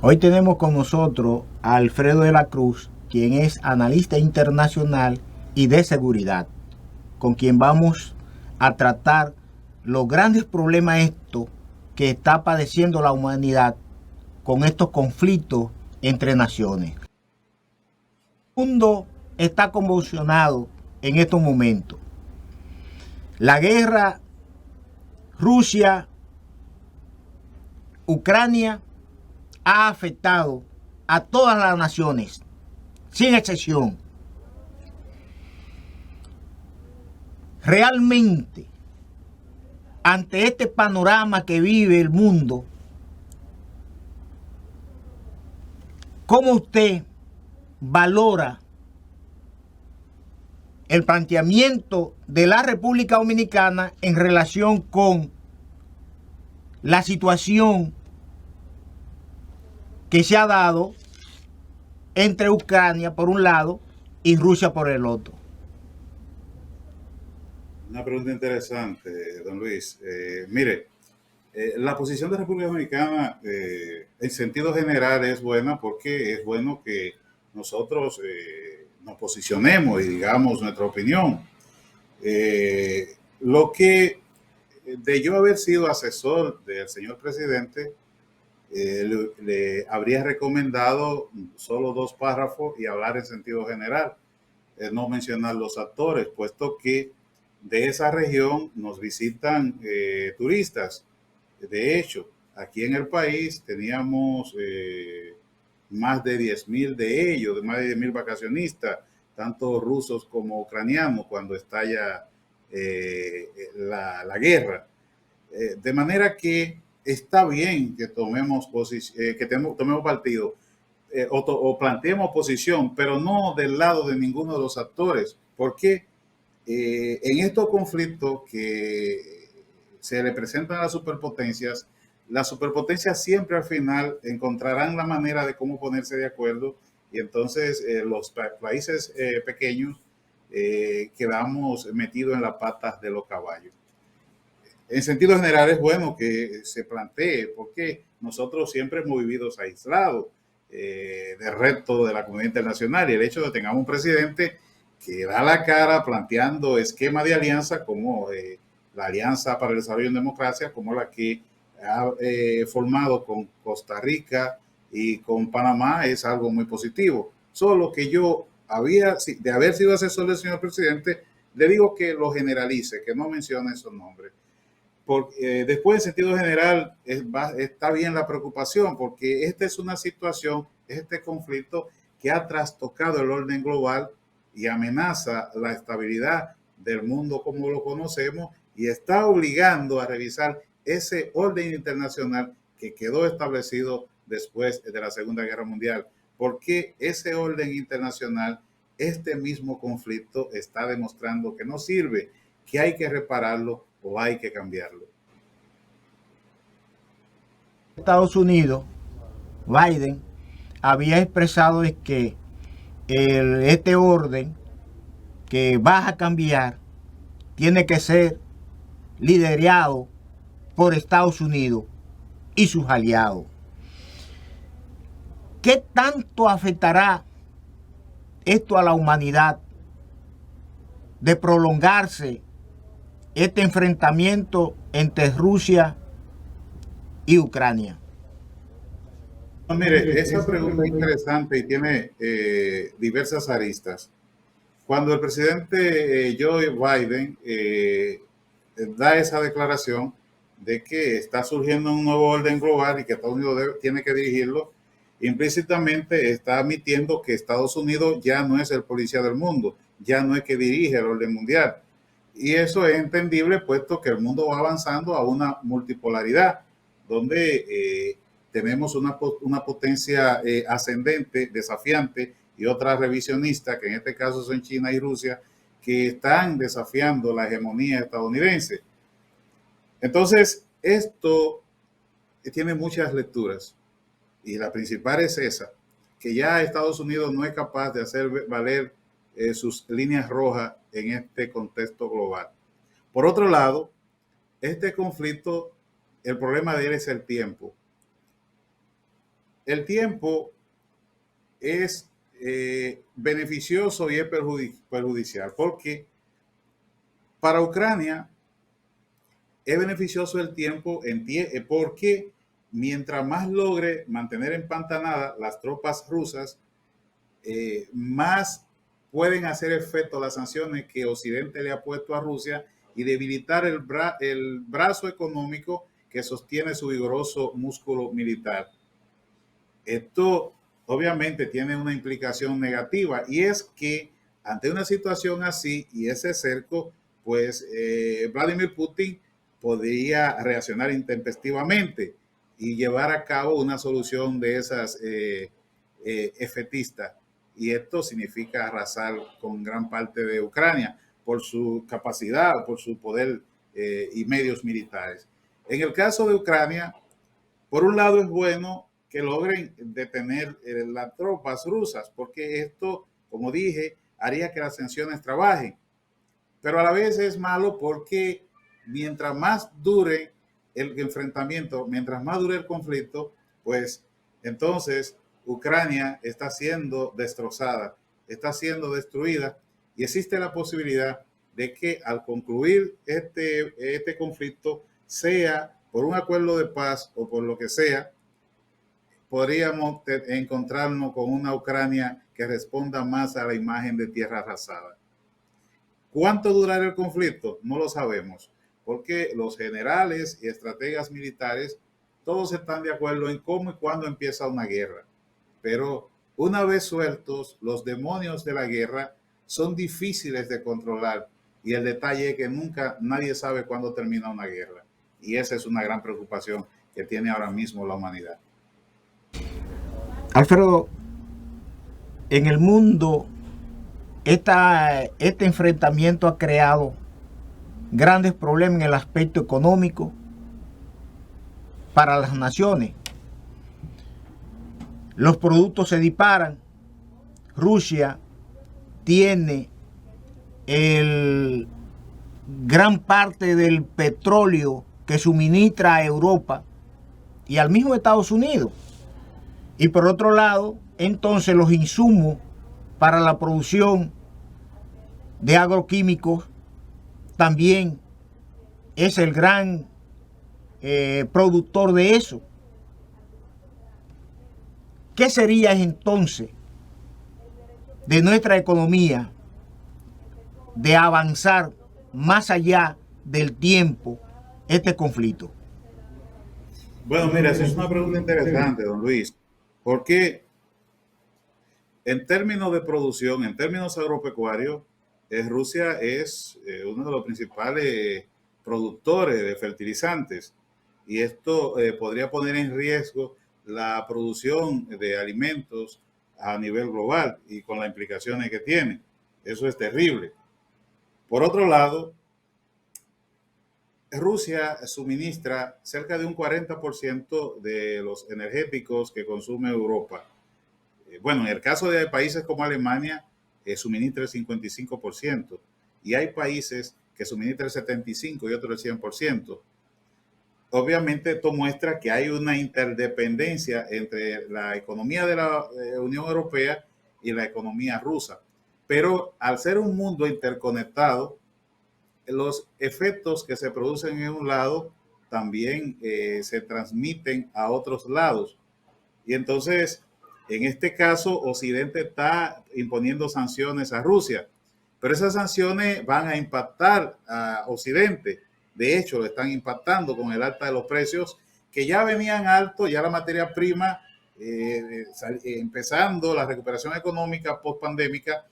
Hoy tenemos con nosotros a Alfredo de la Cruz, quien es analista internacional y de seguridad, con quien vamos a tratar los grandes problemas que está padeciendo la humanidad con estos conflictos entre naciones. El mundo está convulsionado en estos momentos. La guerra Rusia-Ucrania ha afectado a todas las naciones, sin excepción. Realmente, ante este panorama que vive el mundo, ¿cómo usted valora el planteamiento de la República Dominicana en relación con la situación que se ha dado entre Ucrania por un lado y Rusia por el otro? Una pregunta interesante, don Luis. Mire, la posición de la República Dominicana en sentido general es buena porque es bueno que nosotros nos posicionemos y digamos nuestra opinión. Lo que de yo haber sido asesor del señor presidente, le habría recomendado solo 2 párrafos y hablar en sentido general, no mencionar los actores, puesto que de esa región nos visitan turistas. De hecho, aquí en el país teníamos más de 10.000 de ellos, más de 10.000 vacacionistas, tanto rusos como ucranianos, cuando estalla la guerra. De manera que está bien que tomemos partido, o planteemos posición, pero no del lado de ninguno de los actores, porque en estos conflictos que se le presentan a las superpotencias siempre al final encontrarán la manera de cómo ponerse de acuerdo, y entonces los países pequeños quedamos metidos en las patas de los caballos. En sentido general es bueno que se plantee, porque nosotros siempre hemos vivido aislados del resto de la comunidad internacional, y el hecho de que tengamos un presidente que da la cara planteando esquema de alianza como la Alianza para el Desarrollo en Democracia, como la que ha formado con Costa Rica y con Panamá, es algo muy positivo. Solo que yo de haber sido asesor del señor presidente, le digo que lo generalice, que no mencione esos nombres. Después, en sentido general, está bien la preocupación, porque esta es una situación, este conflicto que ha trastocado el orden global y amenaza la estabilidad del mundo como lo conocemos, y está obligando a revisar ese orden internacional que quedó establecido después de la Segunda Guerra Mundial. Porque ese orden internacional, este mismo conflicto está demostrando que no sirve, que hay que repararlo o hay que cambiarlo. Estados Unidos, Biden, había expresado que este orden que va a cambiar tiene que ser liderado por Estados Unidos y sus aliados. ¿Qué tanto afectará esto a la humanidad de prolongarse este enfrentamiento entre Rusia y Ucrania? No, mire, esa pregunta es interesante y tiene diversas aristas. Cuando el presidente Joe Biden da esa declaración de que está surgiendo un nuevo orden global y que Estados Unidos tiene que dirigirlo, implícitamente está admitiendo que Estados Unidos ya no es el policía del mundo, ya no es que dirige el orden mundial. Y eso es entendible, puesto que el mundo va avanzando a una multipolaridad, donde tenemos una potencia ascendente, desafiante, y otra revisionista, que en este caso son China y Rusia, que están desafiando la hegemonía estadounidense. Entonces, esto tiene muchas lecturas, y la principal es esa, que ya Estados Unidos no es capaz de hacer valer sus líneas rojas en este contexto global. Por otro lado, este conflicto, el problema de él es el tiempo. el tiempo es beneficioso y es perjudicial, porque para Ucrania es beneficioso el tiempo porque mientras más logre mantener empantanadas las tropas rusas, más pueden hacer efecto las sanciones que Occidente le ha puesto a Rusia y debilitar el brazo económico que sostiene su vigoroso músculo militar. Esto obviamente tiene una implicación negativa, y es que ante una situación así y ese cerco, pues Vladimir Putin podría reaccionar intempestivamente y llevar a cabo una solución de esas efectistas. Y esto significa arrasar con gran parte de Ucrania por su capacidad, por su poder y medios militares. En el caso de Ucrania, por un lado es bueno que logren detener las tropas rusas, porque esto, como dije, haría que las sanciones trabajen. Pero a la vez es malo porque mientras más dure el enfrentamiento, mientras más dure el conflicto, pues entonces Ucrania está siendo destrozada, está siendo destruida, y existe la posibilidad de que al concluir este conflicto, sea por un acuerdo de paz o por lo que sea, podríamos encontrarnos con una Ucrania que responda más a la imagen de tierra arrasada. ¿Cuánto durará el conflicto? No lo sabemos, porque los generales y estrategas militares todos están de acuerdo en cómo y cuándo empieza una guerra. Pero una vez sueltos, los demonios de la guerra son difíciles de controlar, y el detalle es que nunca nadie sabe cuándo termina una guerra. Y esa es una gran preocupación que tiene ahora mismo la humanidad. Alfredo, en el mundo este enfrentamiento ha creado grandes problemas en el aspecto económico para las naciones. Los productos se disparan. Rusia tiene gran parte del petróleo que suministra a Europa y al mismo Estados Unidos. Y por otro lado, entonces los insumos para la producción de agroquímicos también es el gran productor de eso. ¿Qué sería entonces de nuestra economía de avanzar más allá del tiempo este conflicto? Bueno, mira, esa es una pregunta interesante, don Luis, porque en términos de producción, en términos agropecuarios, Rusia es uno de los principales productores de fertilizantes, y esto podría poner en riesgo la producción de alimentos a nivel global y con las implicaciones que tiene. Eso es terrible. Por otro lado, Rusia suministra cerca de un 40% de los energéticos que consume Europa. Bueno, en el caso de países como Alemania, suministra el 55%, y hay países que suministran el 75% y otros el 100%. Obviamente esto muestra que hay una interdependencia entre la economía de la Unión Europea y la economía rusa. Pero al ser un mundo interconectado, los efectos que se producen en un lado también se transmiten a otros lados. Y entonces, en este caso, Occidente está imponiendo sanciones a Rusia, pero esas sanciones van a impactar a Occidente. De hecho, lo están impactando con el alta de los precios, que ya venían altos, ya la materia prima, empezando la recuperación económica post-pandémica,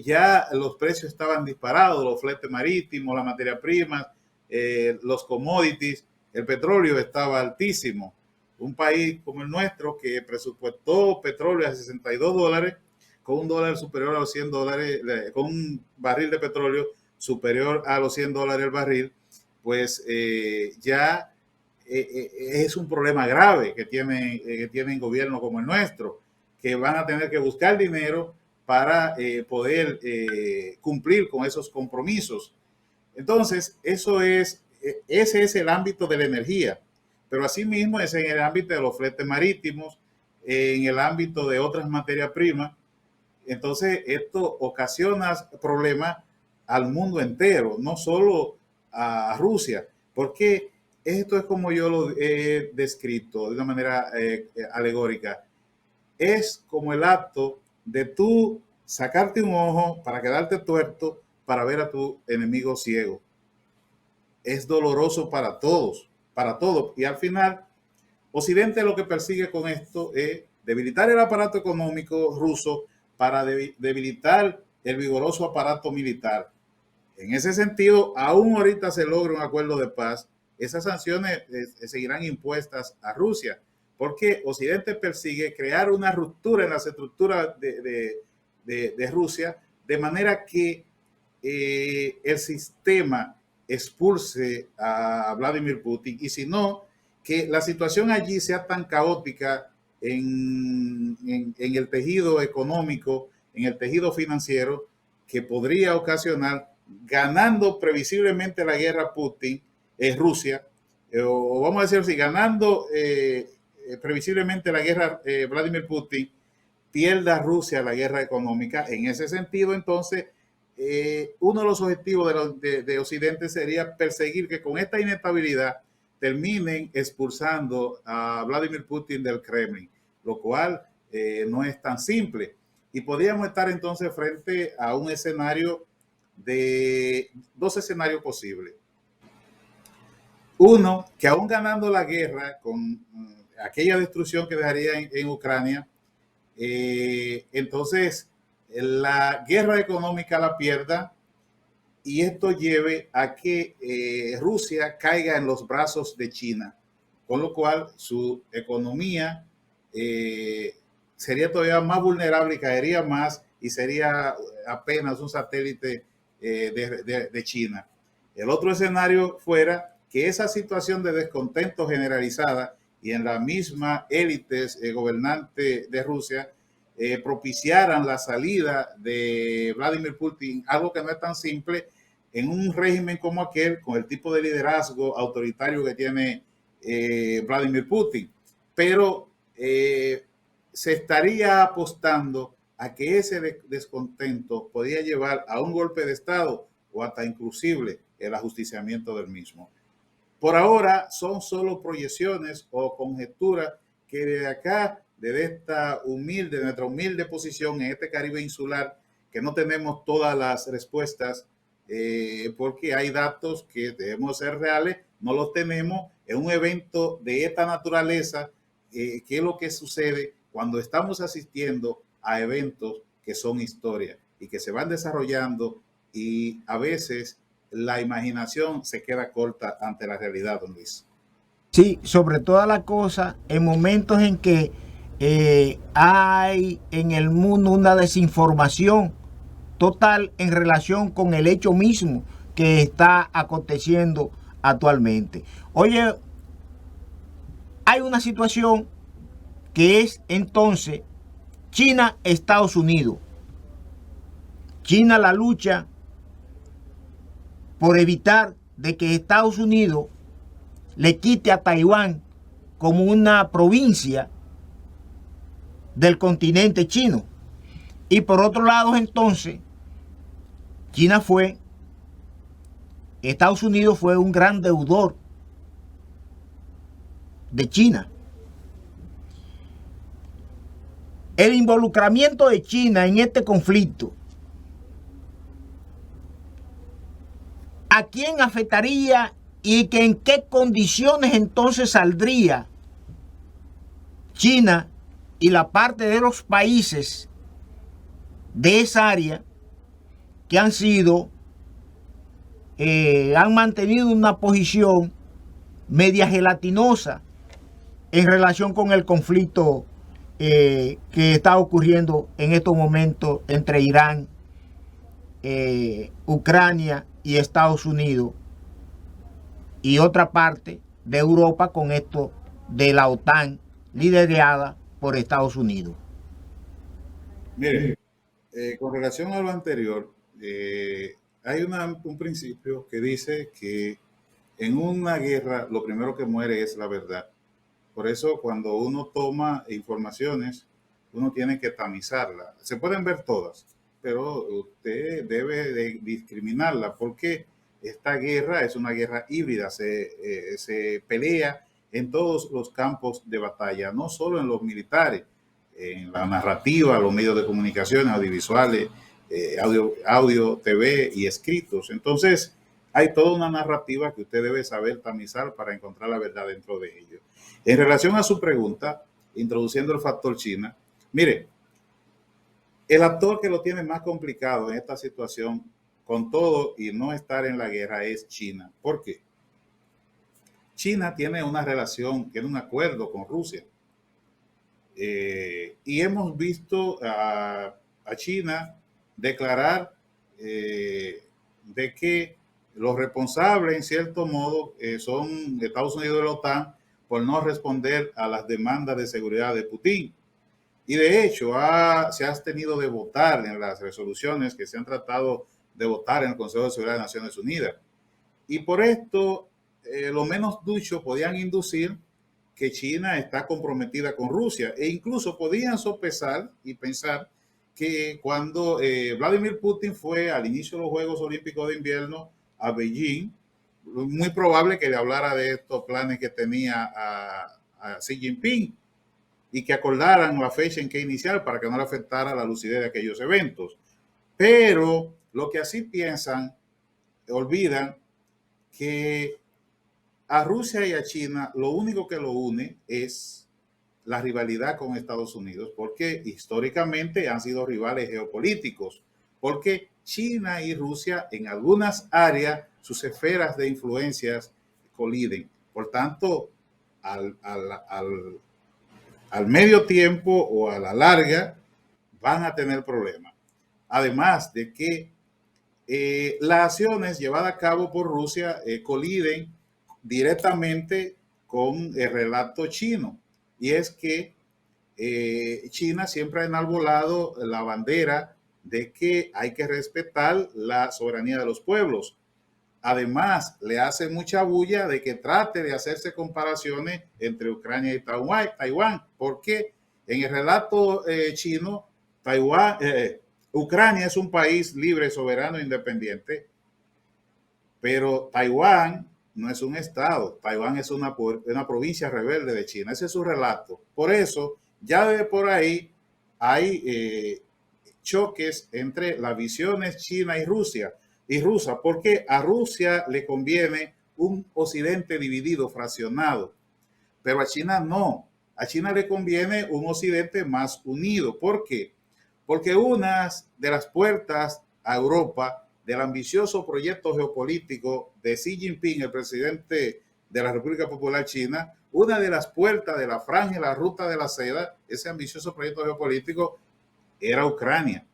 ya los precios estaban disparados, los fletes marítimos, la materia prima, los commodities, el petróleo estaba altísimo. Un país como el nuestro, que presupuestó petróleo a $62, con un dólar superior a los $100, con un barril de petróleo superior a los $100 el barril, pues ya es un problema grave que tienen gobiernos como el nuestro, que van a tener que buscar dinero para poder cumplir con esos compromisos. Entonces, ese es el ámbito de la energía, pero asimismo es en el ámbito de los fletes marítimos, en el ámbito de otras materias primas. Entonces, esto ocasiona problemas al mundo entero, no solo a Rusia, porque esto es como yo lo he descrito de una manera alegórica. Es como el acto de tú sacarte un ojo para quedarte tuerto para ver a tu enemigo ciego. Es doloroso para todos, para todos. Y al final, Occidente lo que persigue con esto es debilitar el aparato económico ruso para debilitar el vigoroso aparato militar. En ese sentido, aún ahorita se logra un acuerdo de paz, esas sanciones seguirán impuestas a Rusia, porque Occidente persigue crear una ruptura en las estructuras de Rusia, de manera que el sistema expulse a Vladimir Putin, y si no, que la situación allí sea tan caótica en el tejido económico, en el tejido financiero, que podría ocasionar, ganando previsiblemente la guerra Putin, Rusia, o vamos a decir así, ganando previsiblemente la guerra Vladimir Putin, pierda Rusia la guerra económica. En ese sentido, entonces, uno de los objetivos de Occidente sería perseguir que con esta inestabilidad terminen expulsando a Vladimir Putin del Kremlin, lo cual no es tan simple. Y podríamos estar entonces frente a un escenario de dos escenarios posibles. Uno, que aún ganando la guerra con aquella destrucción que dejaría en Ucrania, entonces la guerra económica la pierda, y esto lleve a que Rusia caiga en los brazos de China, con lo cual su economía sería todavía más vulnerable y caería más, y sería apenas un satélite de China. El otro escenario fuera que esa situación de descontento generalizada y en la misma élites gobernante de Rusia propiciaran la salida de Vladimir Putin, algo que no es tan simple en un régimen como aquel, con el tipo de liderazgo autoritario que tiene Vladimir Putin. Pero se estaría apostando a que ese descontento podía llevar a un golpe de Estado o hasta inclusive el ajusticiamiento del mismo. Por ahora son solo proyecciones o conjeturas que de acá, desde nuestra humilde posición en este Caribe insular, que no tenemos todas las respuestas, porque hay datos que debemos ser reales, no los tenemos en un evento de esta naturaleza. ¿Qué es lo que sucede cuando estamos asistiendo a eventos que son historia y que se van desarrollando, y a veces la imaginación se queda corta ante la realidad, don Luis? Sí, sobre toda la cosa, en momentos en que hay en el mundo una desinformación total en relación con el hecho mismo que está aconteciendo actualmente. Oye, hay una situación que es entonces China-Estados Unidos. China la lucha por evitar de que Estados Unidos le quite a Taiwán como una provincia del continente chino. Y por otro lado, entonces, Estados Unidos fue un gran deudor de China. El involucramiento de China en este conflicto, ¿a quién afectaría y que en qué condiciones entonces saldría China y la parte de los países de esa área que han mantenido una posición media gelatinosa en relación con el conflicto que está ocurriendo en estos momentos entre Irán, Ucrania y Estados Unidos, y otra parte de Europa con esto de la OTAN liderada por Estados Unidos? Mire, con relación a lo anterior, hay un principio que dice que en una guerra lo primero que muere es la verdad. Por eso cuando uno toma informaciones, uno tiene que tamizarla. Se pueden ver todas, pero usted debe de discriminarla porque esta guerra es una guerra híbrida, se pelea en todos los campos de batalla, no solo en los militares, en la narrativa, los medios de comunicación, audiovisuales, audio, TV y escritos. Entonces, hay toda una narrativa que usted debe saber tamizar para encontrar la verdad dentro de ello. En relación a su pregunta, introduciendo el factor China, mire, el actor que lo tiene más complicado en esta situación, con todo y no estar en la guerra, es China. ¿Por qué? China tiene una relación, tiene un acuerdo con Rusia. Y hemos visto a China declarar de que los responsables, en cierto modo, son Estados Unidos y la OTAN por no responder a las demandas de seguridad de Putin. Y de hecho, se ha tenido de votar en las resoluciones que se han tratado de votar en el Consejo de Seguridad de Naciones Unidas. Y por esto, los menos duchos podían inducir que China está comprometida con Rusia e incluso podían sopesar y pensar que cuando Vladimir Putin fue al inicio de los Juegos Olímpicos de Invierno a Beijing, muy probable que le hablara de estos planes que tenía a Xi Jinping y que acordaran la fecha en que iniciar para que no le afectara la lucidez de aquellos eventos. Pero lo que así piensan, olvidan que a Rusia y a China lo único que lo une es la rivalidad con Estados Unidos, porque históricamente han sido rivales geopolíticos, porque China y Rusia en algunas áreas sus esferas de influencias coliden. Por tanto, al medio tiempo o a la larga van a tener problemas. Además de que las acciones llevadas a cabo por Rusia coliden directamente con el relato chino. Y es que China siempre ha enarbolado la bandera de que hay que respetar la soberanía de los pueblos. Además, le hace mucha bulla de que trate de hacerse comparaciones entre Ucrania y Taiwán, porque en el relato chino, Ucrania es un país libre, soberano e independiente, pero Taiwán no es un estado, Taiwán es una provincia rebelde de China. Ese es su relato. Por eso, ya de por ahí hay choques entre las visiones china y rusa, porque a Rusia le conviene un occidente dividido, fraccionado, pero a China no. A China le conviene un occidente más unido. ¿Por qué? Porque una de las puertas a Europa del ambicioso proyecto geopolítico de Xi Jinping, el presidente de la República Popular China, una de las puertas de la franja y la ruta de la seda, ese ambicioso proyecto geopolítico, era Ucrania,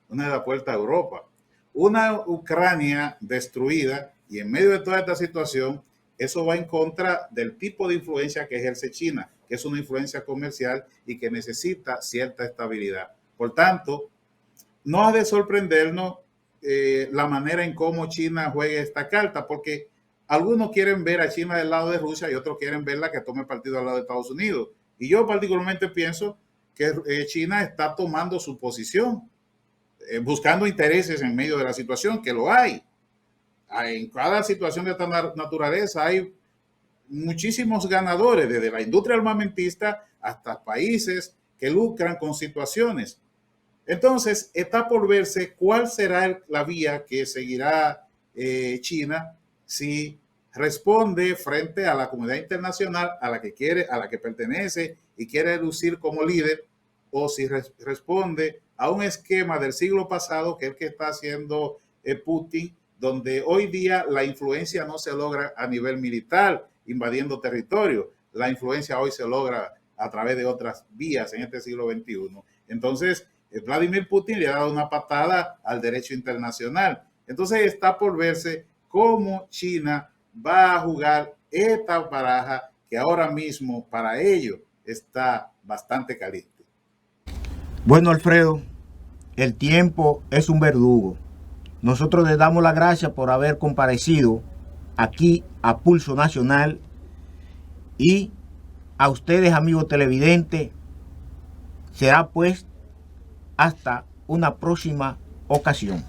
una de las puertas a Europa. Una Ucrania destruida, y en medio de toda esta situación, eso va en contra del tipo de influencia que ejerce China, que es una influencia comercial y que necesita cierta estabilidad. Por tanto, no ha de sorprendernos la manera en cómo China juega esta carta, porque algunos quieren ver a China del lado de Rusia y otros quieren verla que tome partido al lado de Estados Unidos. Y yo particularmente pienso que China está tomando su posición, buscando intereses en medio de la situación, que lo hay. En cada situación de esta naturaleza hay muchísimos ganadores, desde la industria armamentista hasta países que lucran con situaciones. Entonces, está por verse cuál será la vía que seguirá China si responde frente a la comunidad internacional a la que pertenece y quiere lucir como líder, o si responde a un esquema del siglo pasado, que es el que está haciendo Putin, donde hoy día la influencia no se logra a nivel militar, invadiendo territorio. La influencia hoy se logra a través de otras vías en este siglo XXI. Entonces, Vladimir Putin le ha dado una patada al derecho internacional. Entonces, está por verse cómo China va a jugar esta baraja que ahora mismo para ello está bastante caliente. Bueno, Alfredo, el tiempo es un verdugo. Nosotros le damos las gracias por haber comparecido aquí a Pulso Nacional y a ustedes, amigos televidentes. Será pues hasta una próxima ocasión.